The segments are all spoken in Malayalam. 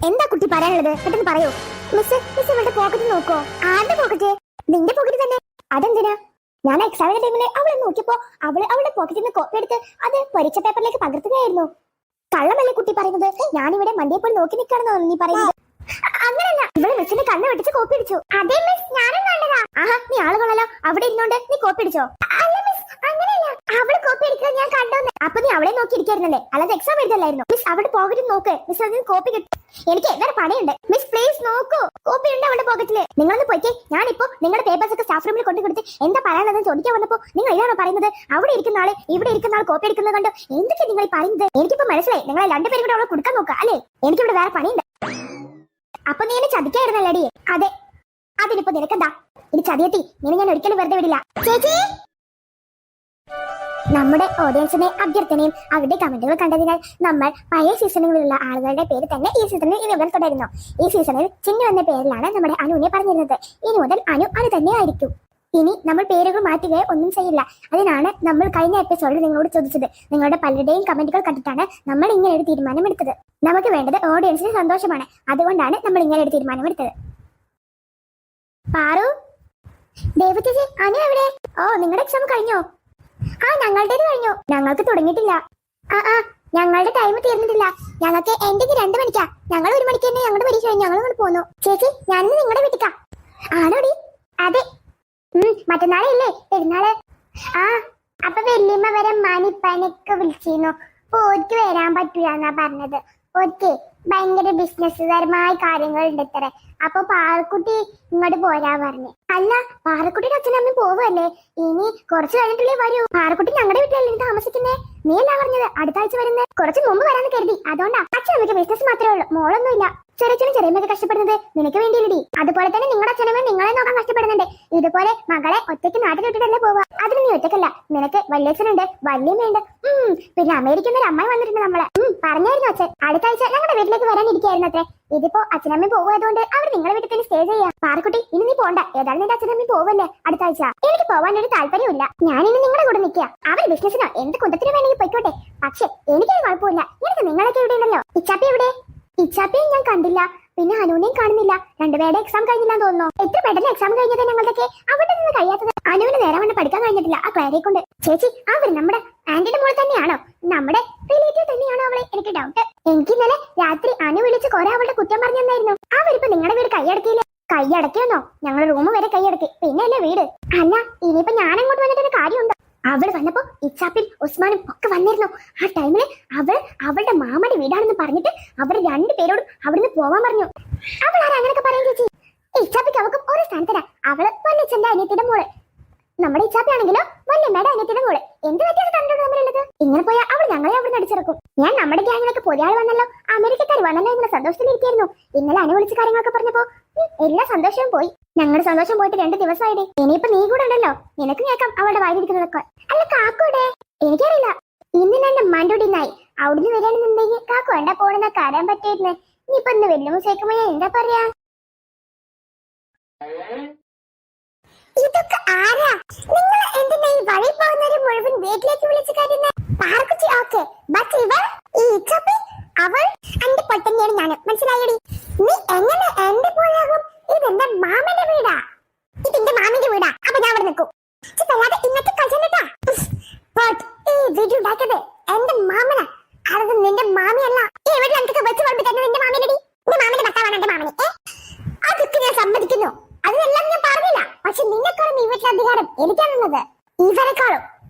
എന്താ കുട്ടി പറയാനുള്ളത്? പെട്ടെന്ന് പറയൂ. മിസ് ഇവളുടെ പോക്കറ്റ് നോക്കോ? ആരുടെ പോക്കറ്റ്? നിന്റെ പോക്കറ്റ് തന്നെ. അതെന്തിനാ? ഞാൻ എക്സാമിന്റെ ടൈമില് അവളെ നോക്കിയപ്പോ അവളുടെ പോക്കറ്റിൽ നിന്ന് കോപ്പി എടുത്ത് അത് പരീക്ഷ പേപ്പറിലേക്ക് പകർത്തുകയായിരുന്നു. കള്ളമല്ലേ കുട്ടി പറയുന്നത്? ഞാനിവിടെ മണ്ടിയെ പോയി നോക്കി നിൽക്കണമെന്നോ നീ പറയുന്നത്? അങ്ങനല്ല, ഇവള് മിസ്സിന്റെ കണ്ണ് വെട്ടിച്ച് കോപ്പി അടിച്ചു. അതേ മിസ്, ഞാനും കണ്ടതാ. ആഹാ, നീ ആളുകളല്ലോ അവിടെ ഇരുന്നോണ്ട് നീ കോപ്പി അടിച്ചോ? അല്ല മിസ്, അങ്ങനെയല്ല, അവള് കോപ്പി അടിക്കാൻ ഞാൻ കണ്ടോന്ന്. അപ്പൊ നീ അവളെ നോക്കി ഇരിക്കായിരുന്നല്ലേ, അല്ലാതെ എക്സാം എഴുതല്ലായിരുന്നു. മിസ് അവിടെ പോക്കറ്റ് നോക്ക്, മിസ് അതിന് കോപ്പി കിട്ടും. എനിക്ക് വേറെ പണിയുണ്ട്. മിസ് പ്ലീസ് നോക്കൂ, കോപ്പി ഉണ്ട് അവളുടെ പോക്കറ്റില്. നിങ്ങളൊന്ന് പോയിക്കേ. ഞാനിപ്പോ നിങ്ങളുടെ പേപ്പേഴ്സ് ഒക്കെ സ്റ്റാഫ് റൂമിൽ കൊണ്ടു കൊടുത്ത് എന്താ പറയാനുള്ളതെന്ന് ചോദിക്കാൻ വന്നപ്പോ നിങ്ങൾ ഇതാണോ പറയുന്നത്? അവിടെ ഇരിക്കുന്ന ആള് ഇവിടെ ഇരിക്കുന്ന ആൾ കോപ്പി എടുക്കുന്നത് കണ്ടോ? എന്തൊക്കെ നിങ്ങൾ പറയുന്നത്? എനിക്കിപ്പോ മനസ്സിലായി, നിങ്ങളെ രണ്ടുപേരും കൂടെ അവളെ കൊടുക്കാൻ നോക്കുക അല്ലേ? എനിക്കിവിടെ വേറെ പണിയുണ്ട്. അപ്പൊ നീ എന്നെ ചതിക്കായിരുന്നല്ലേടി? അതെ. അതിനിപ്പോ നിനക്കെന്താ? ഇത് ചതിയെത്തി, നിന്നെ ഞാൻ ഒരിക്കലും വെറുതെ വിടില്ല. ചേച്ചി, നമ്മുടെ ഓഡിയൻസിന്റെ അഭ്യർത്ഥനയും അവരുടെ കമന്റുകൾ കണ്ടതിനാൽ നമ്മൾ പഴയ സീസണുകളിലുള്ള ആളുകളുടെ പേര് തന്നെ ഈ സീസണിൽ ഇവർ തുടരുന്നു. ഈ സീസണിൽ ചിന്നു എന്ന പേരിലാണ് നമ്മുടെ അനുവിനെ പറഞ്ഞിരുന്നത്. ഇനി മുതൽ അനു തന്നെ ആയിരിക്കും. ഇനി നമ്മൾ പേരുകൾ മാറ്റുകയോ ഒന്നും ചെയ്യില്ല. അതിനാണ് നമ്മൾ കഴിഞ്ഞ എപ്പിസോഡിൽ നിങ്ങളോട് ചോദിച്ചത്. നിങ്ങളുടെ പലരുടെയും കമന്റുകൾ കണ്ടിട്ടാണ് നമ്മൾ ഇങ്ങനെ ഒരു തീരുമാനമെടുത്തത്. നമുക്ക് വേണ്ടത് ഓഡിയൻസിന് സന്തോഷമാണ്. അതുകൊണ്ടാണ് നമ്മൾ ഇങ്ങനെ ഒരു തീരുമാനമെടുത്തത്. പാറു, ദേവചേച്ചി, അനു എവിടെ? ഓ, നിങ്ങളുടെ എക്സാം കഴിഞ്ഞോ? ആ, ഞങ്ങളുടേത് കഴിഞ്ഞു. ഞങ്ങൾക്ക് തുടങ്ങിയിട്ടില്ല. ഞങ്ങളുടെ ടൈം തീർന്നിട്ടില്ല. ഞങ്ങൾക്ക് എൻഡിങ് 2 മണിക്കാ. ഞങ്ങൾ 1 മണിക്ക് തന്നെ ഞങ്ങളുടെ പരീക്ഷ കഴിഞ്ഞു. ഞങ്ങൾ ഇങ്ങോട്ട് പോന്നു. ചേച്ചി, ഞാൻ നിങ്ങളുടെ വീട്ടിക്കാ. ആണോടി? അതെ. മറ്റന്നാളല്ലേ പെരുന്നാള്? ആ, അപ്പൊ വല്യമ്മ വരെ മാനിപ്പാനൊക്കെ വിളിച്ചിരുന്നു. ഓർക്ക് വരാൻ പറ്റൂല എന്നാ പറഞ്ഞത്. ഓർക്ക് ഭയങ്കര ബിസിനസ്സുപരമായ കാര്യങ്ങളുണ്ട് ഇത്ര. അപ്പൊ പാറക്കുട്ടി ഇങ്ങോട്ട് പോരാ പറഞ്ഞു. അല്ല, പാറക്കുട്ടിയുടെ അച്ഛനും അമ്മയും പോവല്ലേ? ഇനി കുറച്ച് കഴിഞ്ഞിട്ടല്ലേ വരൂ. പാറക്കുട്ടി ഞങ്ങളുടെ വീട്ടിലല്ലേ താമസിക്കുന്നേ? നീ അല്ല പറഞ്ഞത് അടുത്ത ആഴ്ച വരുന്നത്? കുറച്ച് മുമ്പ് വരാന്ന് കരുതി. അതുകൊണ്ടാ. അച്ഛനമ്മയ്ക്ക് ബിസിനസ് മാത്രമേ ഉള്ളൂ, മോളൊന്നുമില്ല. ചെറിയച്ഛനും ചെറിയമ്മയൊക്കെ കഷ്ടപ്പെടുന്നത് നിനക്ക് വേണ്ടിയില്ലേ? അതുപോലെ തന്നെ നിങ്ങളുടെ അച്ഛനമ്മയും നിങ്ങളെ നോക്കാൻ കഷ്ടപ്പെടുന്നുണ്ട്. ഇതുപോലെ മകളെ ഒറ്റയ്ക്ക് നാട്ടിൽ വിട്ടിട്ടല്ലേ പോവാ. അതിന് നീ ഒറ്റക്കല്ല, നിനക്ക് വല്യച്ഛനുണ്ട്, വല്യമ്മയുണ്ട്, പിന്നെ അമേരിക്കയിൽ ഒരു അമ്മായി വന്നിട്ടുണ്ട്. നമ്മളെ പറഞ്ഞായിരുന്നു അച്ഛൻ അടുത്ത ആഴ്ച ഞങ്ങളുടെ വീട്ടിലേക്ക് വരാനിരിക്കായിരുന്നു അത്രേ. ഇതിപ്പോ അച്ഛനമ്മയും പോകുന്നതുകൊണ്ട് അവർ നിങ്ങളെ വീട്ടിൽ തന്നെ സ്റ്റേ ചെയ്യാം. പാറക്കുട്ടി, ഇനി നീ പോണ്ട. ഏതായാലും നിന്റെ അച്ഛനമ്മയും പോവല്ലേ അടുത്ത ആഴ്ച. എനിക്ക് പോവാനൊരു താല്പര്യമില്ല. ഞാനിനി നിങ്ങളുടെ കൂടെ നിൽക്കുക. അവർ ബിസിനസ്സിനോ എന്ത് കുന്തത്തിനോ വേണമെങ്കിൽ പൊയ്ക്കോട്ടെ. പക്ഷെ എനിക്കൊരു കുഴപ്പമില്ല. എനിക്ക് നിങ്ങളൊക്കെ ഇവിടെ ഉണ്ടല്ലോ. ഇച്ചാപ്പി എവിടെ? ഇച്ചാപ്പിയും ഞാൻ കണ്ടില്ല. പിന്നെ അനുവിനെയും കാണുന്നില്ല. രണ്ടുപേരുടെ എക്സാം കഴിഞ്ഞില്ലാന്ന് തോന്നുന്നു. എത്ര പെട്ടെന്ന് എക്സാം കഴിഞ്ഞത് ഞങ്ങളുടെയൊക്കെ. അവിടെ നിന്ന് കഴിയാത്തത്. അനുവിന് നേരെ വന്ന് പഠിക്കാൻ കഴിഞ്ഞിട്ടില്ല ആ ക്ലാരിയെ കൊണ്ട്. ചേച്ചി, അവർ നമ്മുടെ ആന്റിയുടെ മോൾ തന്നെയാണോ? നമ്മുടെ റിലേറ്റീവ് തന്നെയാണോ അവളെ? എനിക്ക് ഡൗട്ട്. എനിക്ക് ഇന്നലെ രാത്രി അനു വിളിച്ച് കുറെ അവളുടെ കുറ്റം പറഞ്ഞു തന്നായിരുന്നു. അവരിപ്പോ നിങ്ങളുടെ വീട് കൈയടക്കിയില്ലേ? കൈയടക്കിയെന്നോ? ഞങ്ങളുടെ റൂം വരെ കൈയടക്കി, പിന്നെ അല്ലേ വീട്. അല്ല, ഇനിയിപ്പോ ഞാൻ അങ്ങോട്ട് വന്നിട്ടൊരു കാര്യമുണ്ടോ? അവൾ വന്നപ്പോ ഇച്ചാപ്പിൽ ഉസ്മാനും ഒക്കെ വന്നിരുന്നു. ആ ടൈമില് അവളുടെ മാമന്റെ വീടാണെന്ന് പറഞ്ഞിട്ട് അവർ രണ്ടുപേരോടും അവിടുന്ന് പോവാൻ പറഞ്ഞു. അവൾ ആരാ അങ്ങനെയൊക്കെ പറയാൻ ചേച്ചി? ഇച്ചാപ്പിക്ക് അവക്കും ഓരോ സ്ഥാനത്തരാ. അവള് വല്യച്ഛന്റെ അനിയത്തിയുടെ മോള്. നമ്മുടെ ഇച്ചാപ്പി ആണെങ്കിലോ വല്യമ്മയുടെ അനിയത്തിയുടെ മോള്. എന്ത് വ്യത്യാസം കണ്ടോ തമ്മിലുള്ളത്? ഇങ്ങനെ പോയാൽ അവൾ ഞങ്ങളെ അവിടെ അടിച്ചിറക്കും. ഞാൻ നമ്മുടെ ഗ്യാങ്ങിലൊക്കെ പുതിയ ആൾ വന്നല്ലോ, അമേരിക്കക്കാർ വന്നല്ലോ എന്നുള്ള സന്തോഷത്തിലിരിക്കായിരുന്നു. ഇന്നലെ അനു വിളിച്ച കാര്യങ്ങളൊക്കെ പറഞ്ഞപ്പോ എല്ലാ സന്തോഷവും പോയി. ഞങ്ങളുടെ സന്തോഷം പോയിട്ട് 2 ദിവസമായിടേ. ഇനിയിപ്പോ നീ കൂടെ ഉണ്ടല്ലോ, നിനക്ക് കേൾക്കാം അവളുടെ വായിരിക്കുന്നതൊക്കെ. അല്ല, കാക്കൂടെ? എനിക്കറിയില്ല. ഇന്ന് എന്റെ മണ്ടുടിനായി അവിടുന്ന് വരികയാണെന്നുണ്ടെങ്കിൽ കാക്കു വേണ്ട പോണെന്നൊക്കെ അറിയാൻ പറ്റിയിരുന്നേ. ഇനിയിപ്പൊ ഇന്ന് വലിയ മുസേക്കുമ്പോ ഞാൻ എന്താ പറയാ? ഇതൊക്കെ ആരാ? നിങ്ങൾ എന്തിനാ ഈ വഴി പോകുന്നവര് മുഴുവൻ വീട്ടിലേക്ക് വിളിച്ചു കയറുന്നത്? പാർക്കുച്ചി ഓക്കെ, ബട്ട് ഇവൾ ഈ ഇച്ചപ്പി അവൾ എന്റെ പൊട്ടന്നെയാണ് ഞാൻ. മനസ്സിലായടി? നീ എങ്ങനെ എന്റെ പോയാകും? ഇതെന്റെ മാമന്റെ വീടാ. ഇതെന്റെ മാമന്റെ വീടാ. അപ്പൊ ഞാൻ അവിടെ നിൽക്കും. ചിത്തല്ലാതെ ഇന്നത്തെ കളിച്ചാ. ഈ വീഡിയോ ഉണ്ടാക്കിയത് എന്റെ മാമനാ. അത് നിന്റെ മാമിയല്ല. ഈ വീട്ടിൽ എനിക്കൊക്കെ വെച്ച് വളർത്തിട്ട് നിന്റെ മാമിയടി. നിന്റെ മാമിന്റെ ഭർത്താവാണ് എന്റെ മാമന്. അതൊക്കെ ഞാൻ സമ്മതിക്കുന്നു. അതിനെല്ലാം ഞാൻ പറഞ്ഞില്ല. പക്ഷെ നിന്നെക്കാളും ഈ വീട്ടിലെ അധികാരം എനിക്കാണുള്ളത്. ഇവരെക്കാളും.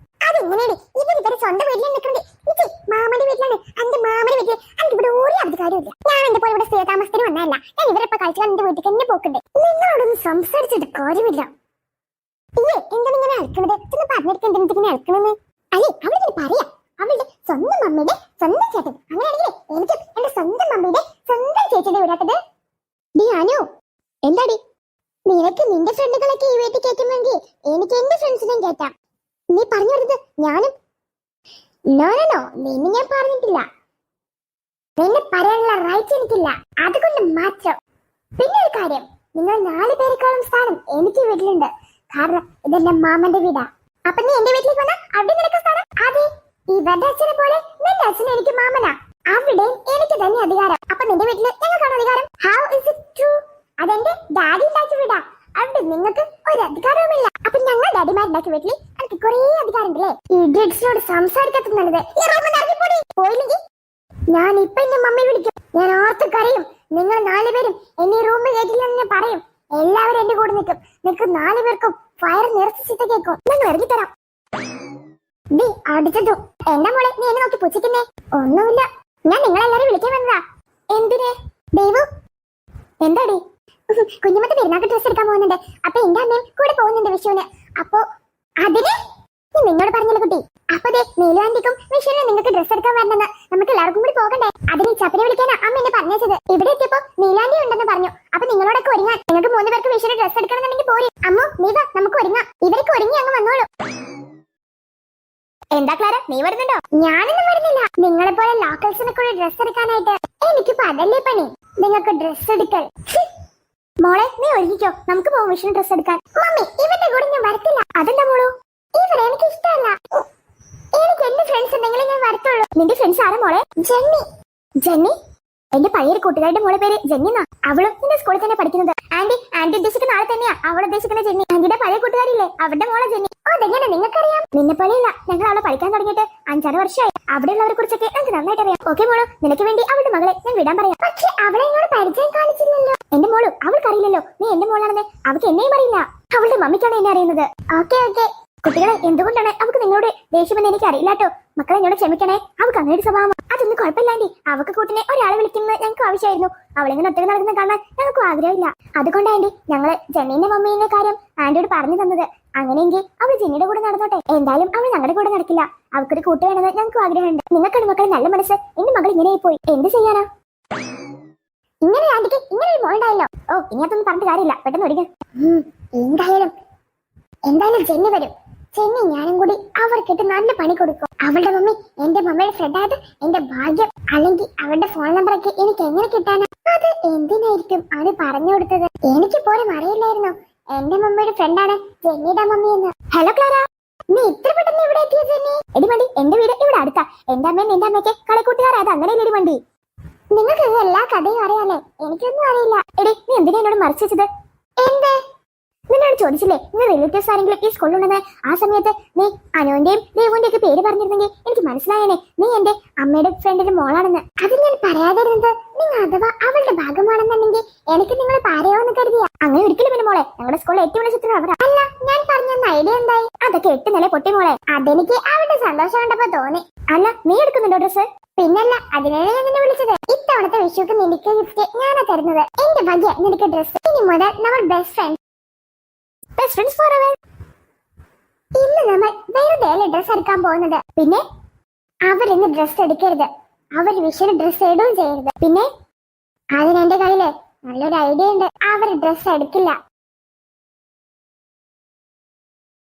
അതെങ്ങനെയാണ്? ഇവര് സ്വന്തം വീട്ടിൽ നിൽക്കുന്നത്. ഇത് മാമന്റെ വീട്ടിലാണ്. എന്റെ മാമന്റെ വീട്ടിൽ എനിക്ക് ഇവിടെ ഒരു അധികാരമില്ല. ഞാൻ എന്റെ പോലെ ഇവിടെ സ്ഥിരതാമസത്തിന് വന്നതല്ല. ഞാൻ ഇവരിപ്പോ കഴിച്ചാൽ എന്റെ വീട്ടിൽ തന്നെ പോക്കുണ്ട്. നിങ്ങളോടൊന്നും സംസാരിച്ചിട്ട് കാര്യമില്ല. എന്താണ് അളക്കണത്? ചെന്ന് പറഞ്ഞിരിക്കും എന്തിനെ അളക്കണെന്ന്. അല്ലേ, അവളിങ്ങനെ പറയാ. അവളുടെ സ്വന്തം മമ്മിയുടെ സ്വന്തം ചേട്ടൻ. അങ്ങനെയാണെങ്കിലേ എനിക്ക് എന്റെ സ്വന്തം മമ്മിയുടെ സ്വന്തം ചേച്ചിയുടെ വീടാട്ടത്. ഡി അനു, എന്താടി? നിനക്ക് നിന്റെ ഫ്രണ്ടുകളൊക്കെ ഈ വീട്ടിൽ കേൾക്കുമെങ്കിൽ എനിക്ക് എന്റെ ഫ്രണ്ട്സിനെയും കേട്ടാം. നീ പറഞ്ഞു വരുന്നത് ഞാനും? നോ, നിന്നെ ഞാൻ പറഞ്ഞിട്ടില്ല. നിന്നെ പറയാനുള്ള റൈറ്റ് എനിക്കില്ല. അതുകൊണ്ട് മാത്രം. പിന്നെ ഒരു കാര്യം, നിങ്ങൾ 4 പേരെക്കാളും സ്ഥാനം എനിക്ക് വീട്ടിലുണ്ട്. കാരണം ഇതെന്റെ മാമന്റെ വീടാ. അപ്പൊ നീ എന്റെ വീട്ടിലേക്ക് വന്നാ അവിടെ നിനക്ക് സ്ഥാനം. അതെ, ഇവരുടെ അച്ഛനെ പോലെ നിന്റെ അച്ഛൻ എനിക്ക് മാമനാ. അവിടെ എനിക്ക് തന്നെ അധികാരം. അപ്പൊ നിന്റെ വീട്ടില് ഞങ്ങൾക്കാണ് അധികാരം. How is it true? അതെന്റെ ഡാഡി ഉണ്ടാക്കി വിടാ. അവിടെ നിങ്ങൾക്ക് ഒരു അധികാരവുമില്ല. അപ്പൊ ഞങ്ങൾ ഡാഡിമാരുണ്ടാക്കി വീട്ടിൽ എനിക്ക് കുറെ അധികാരം ഉണ്ടല്ലേ? ഇഡിയറ്റ്സിനോട് സംസാരിക്കാത്തത് നല്ലത്. പോയില്ലെങ്കിൽ ഞാൻ ഇപ്പൊ എന്റെ മമ്മി വിളിക്കും. ഞാൻ ഓർത്ത് കരയും. നിങ്ങൾ 4 പേരും എന്നെ റൂമിൽ കയറ്റില്ലെന്ന് ഞാൻ പറയും. എല്ലാവരും എന്റെ കൂടെ നിൽക്കും. നിങ്ങൾക്ക് 4 പേർക്കും ഫയർ നിറച്ച് ചീത്ത കേൾക്കും. ഞങ്ങൾ ഇറങ്ങിത്തരാം. അടിച്ചതു എന്റെ മോളെ, നീ എന്നെ നോക്കി പുച്ഛിക്കുന്നേ? ഒന്നുമില്ല, ഞാൻ നിങ്ങളെല്ലാരും വിളിക്കാൻ വന്നതാ. എന്തിന്? ദൈവു എന്താടി? കുഞ്ഞുമത്തെ പെരുന്നാൾക്ക് ഡ്രസ് എടുക്കാൻ പോകുന്നുണ്ട്. അപ്പൊ എന്റെ അമ്മയും കൂടെ പോകുന്നുണ്ട് വിഷുവിന്. അപ്പൊ അതിന് നിന്നോട് പറഞ്ഞല്ലോ കുട്ടി. അപ്പൊ നീലു ആന്റിക്കും വിഷുവിന് നിങ്ങൾക്ക് ഡ്രസ് എടുക്കാൻ വരണമെന്ന്. നമുക്ക് എല്ലാവർക്കും കൂടി പോകണ്ടേ? അതിന് ചപ്പിനെ വിളിക്കാനാ അമ്മ എന്നെ പറഞ്ഞത്. ഇവിടെ എത്തിയപ്പോ നീലാന്റി ഉണ്ടെന്ന് പറഞ്ഞു. അപ്പൊ നിങ്ങളോടൊക്കെ ഒരുങ്ങാൻ. നിങ്ങൾക്ക് 3 പേർക്ക് വിഷുവിന് ഡ്രസ് എടുക്കണമെന്നുണ്ടെങ്കിൽ പോരും. അമ്മോ നീ വാ, നമുക്ക് ഒരുങ്ങാം. ഇവർക്ക് ഒരുങ്ങി അങ്ങ് വന്നോളൂ. എന്താ ക്ലാര, നീ വരുന്നുണ്ടോ? ഞാനൊന്നും വരുന്നില്ല. നിങ്ങളെ പോലെ ലോക്കൽസിനെ കൂടെ ഡ്രസ് എടുക്കാനായിട്ട്. എനിക്കിപ്പോ അതല്ലേ പണി, നിങ്ങൾക്ക് ഡ്രസ് എടുക്കൽ. മോളെ നീ ഒരുങ്ങിക്കോ, നമുക്ക് പോകും വിഷുവിന് ഡ്രസ് എടുക്കാൻ. മമ്മി ഇവന്റെ കൂടെ ഞാൻ വരത്തില്ല. അതെന്താ മോളൂ? ഇവരെ എനിക്ക് ഇഷ്ടമല്ല. എനിക്ക് എന്റെ ഫ്രണ്ട്സ് ഉണ്ടെങ്കിലേ ഞാൻ വരത്തുള്ളൂ. നിന്റെ ഫ്രണ്ട്സ് ആരാ മോളെ? ജെന്നി. ജെന്നി? എന്റെ പഴയൊരു കൂട്ടുകാരുടെ മോളെ പേര് ജെന്നിന്നാ. അവളും നിന്റെ സ്കൂളിൽ തന്നെ പഠിക്കുന്നത്. ആന്റി ഉദ്ദേശിക്കുന്ന ആളെ തന്നെയാ അവൾ ഉദ്ദേശിക്കുന്ന ജെന്നി. ആന്റിയുടെ പഴയ കൂട്ടുകാരില്ലേ, അവരുടെ മോളെ ജെന്നി. അതെങ്ങനെ നിങ്ങൾക്കറിയാം? നിന്നെ പോലെയല്ല, ഞങ്ങൾ അവളെ പഠിക്കാൻ തുടങ്ങിയിട്ട് 5-6 വർഷമായി. അവിടെയുള്ളവരെ കുറിച്ചൊക്കെ എനിക്ക് നന്നായിട്ട് അറിയാം. ഓക്കെ മോളു, നിനക്ക് വേണ്ടി അവളുടെ മകളെ ഞാൻ വിടാൻ പറയാം. പക്ഷെ അവളെ എന്നോട് പരിചയം കാണിച്ചില്ലല്ലോ. എന്റെ മോളു, അവൾക്കറിയില്ലല്ലോ നീ എന്റെ മോളാണെന്ന്. അവൾക്ക് എന്നെയും അറിയില്ല. അവളുടെ മമ്മിക്കാണ് എന്നെ അറിയുന്നത്. ഓക്കെ കുട്ടികളെ, എന്തുകൊണ്ടാണ് അവൾക്ക് നിങ്ങളോട് ദേഷ്യമെന്ന് എനിക്ക് അറിയില്ലാട്ടോ. മക്കളെ എന്നോട് ക്ഷമിക്കണേ. അവൾക്ക് അങ്ങനെ ഒരു സ്വഭാവം. അതൊന്നും കുഴപ്പമില്ലാണ്ടി. അവൾക്ക് കൂട്ടിനെ ഒരാളെ വിളിക്കുന്നത് ഞങ്ങൾക്ക് ആവശ്യമായിരുന്നു. അവളിങ്ങനെ ഒറ്റ നടക്കുന്ന കാണാൻ ഞങ്ങൾക്ക് ആഗ്രഹമില്ല. അതുകൊണ്ടാണ്ടി ഞങ്ങള് ജെന്നീന്റെ മമ്മീന്റെ കാര്യം ആന്റിയോട് പറഞ്ഞു തന്നത്. അങ്ങനെയെങ്കിൽ അവൾ ജെന്നിയുടെ കൂടെ നടന്നോട്ടെ. എന്തായാലും അവൾ ഞങ്ങളുടെ കൂടെ നടക്കില്ല. അവൾക്കൊരു കൂട്ട് വേണമെന്ന് ഞങ്ങൾക്ക് ആഗ്രഹമുണ്ട്. നിങ്ങൾക്കാണ് മക്കളെ നല്ല മനസ്സ്. എന്റെ മകൾ ഇങ്ങനെയായി പോയി, എന്ത് ചെയ്യാനാ? ഇങ്ങനെ ആന്റിക്ക് ഇങ്ങനെ ഒരു മോളുണ്ടായല്ലോ. ഓ, ഇങ്ങനത്തൊന്നും പറഞ്ഞിട്ട് കാര്യമില്ല. പെട്ടെന്ന് ഒടിക്കാൻ. എന്തായാലും ജെന്നി വരും. ജെന്നി ഞാനും കൂടി അവർക്കിട്ട് നല്ല പണി കൊടുക്കും. അവളുടെ മമ്മി എന്റെ മമ്മയുടെ ഫ്രണ്ടായത് എന്റെ ഭാഗ്യം. അല്ലെങ്കിൽ അവളുടെ ഫോൺ നമ്പറൊക്കെ എനിക്ക് എങ്ങനെ കിട്ടാനാ? അത് എന്തിനായിരിക്കും അവന് പറഞ്ഞു കൊടുത്തത്? എനിക്ക് പോലും അറിയില്ലായിരുന്നു എന്റെ മമ്മയുടെ ഫ്രണ്ടാണ് ജെന്നിയുടെ മമ്മി എന്ന്. ഹലോ ക്ലാര, നീ ഇത്ര പെട്ടെന്ന് ഇവിടെ എത്തിയ ജെന്നി? എടി മണ്ടി, എന്റെ വീട് ഇവിടെ അടുത്താ. എന്റെ അമ്മയും നിന്റെ അമ്മയ്ക്ക് കളിക്കൂട്ടുകാരാ. അത് അങ്ങനെ എടി മണ്ടി. നിങ്ങൾക്ക് എല്ലാ കഥയും അറിയാലേ, എനിക്കൊന്നും അറിയില്ല. എടി നീ എന്തിനാ എന്നോട് മറിച്ച് വെച്ചത്? എന്ത്? നിന്നോട് ചോദിച്ചില്ലേ നീ റിലേറ്റീവ്സ് ആരെങ്കിലും ഈ സ്കൂളിലുണ്ടെന്ന്? ആ സമയത്ത് നീ അനുവിന്റെയും ദേവുവിന്റെ ഒക്കെ പേര് പറഞ്ഞിരുന്നെങ്കിൽ എനിക്ക് മനസ്സിലായേനെ നീ എന്റെ അമ്മയുടെ ഫ്രണ്ടിന്റെ മോളാണെന്ന്. അത് ഞാൻ പറയാതിരുന്നത് നിങ്ങൾ അഥവാ അവളുടെ ഭാഗമാണെന്നുണ്ടെങ്കിൽ എനിക്ക് നിങ്ങൾ പാരയോന്ന് കരുതിയ. അങ്ങനെ ഒരിക്കലും പിന്നെ മോളെ, ഞങ്ങളുടെ സ്കൂളിൽ ഏറ്റവും വലിയ ചിത്രം അവരാ. അല്ല, ഞാൻ പറഞ്ഞ ഐഡിയ എന്തായി? അതൊക്കെ 8 നില പൊട്ടി മോളെ. അതെനിക്ക് അവളുടെ സന്തോഷം കണ്ടപ്പോ തോന്നി. അല്ല, നീ എടുക്കുന്നുണ്ടോ ഡ്രസ്? പിന്നല്ല, അതിനാണ് ഞാൻ നിന്നെ വിളിച്ചത്. ഇത്തവണത്തെ വിഷുക്ക് നിനക്ക് ഗിഫ്റ്റ് ഞാനാ തരുന്നത്. എന്റെ ഭാഗ്യ നിനക്ക് ഡ്രസ്. ഇനി മുതൽ നമ്മൾ ബെസ്റ്റ് ഫ്രണ്ട്സ് ഫോറെവർ. ഇന്ന് നമ്മൾ വെറുതെ ഡ്രസ് എടുക്കാൻ പോകുന്നത്. പിന്നെ അവരിന്ന് ഡ്രസ് എടുക്കരുത്. അവർ വിഷുവിന് ഡ്രസ് ഇടുകയും ചെയ്യരുത്. പിന്നെ അതിന് എന്റെ കയ്യില് നല്ലൊരു ഐഡിയ ഉണ്ട്. അവർ ഡ്രസ് എടുക്കില്ല.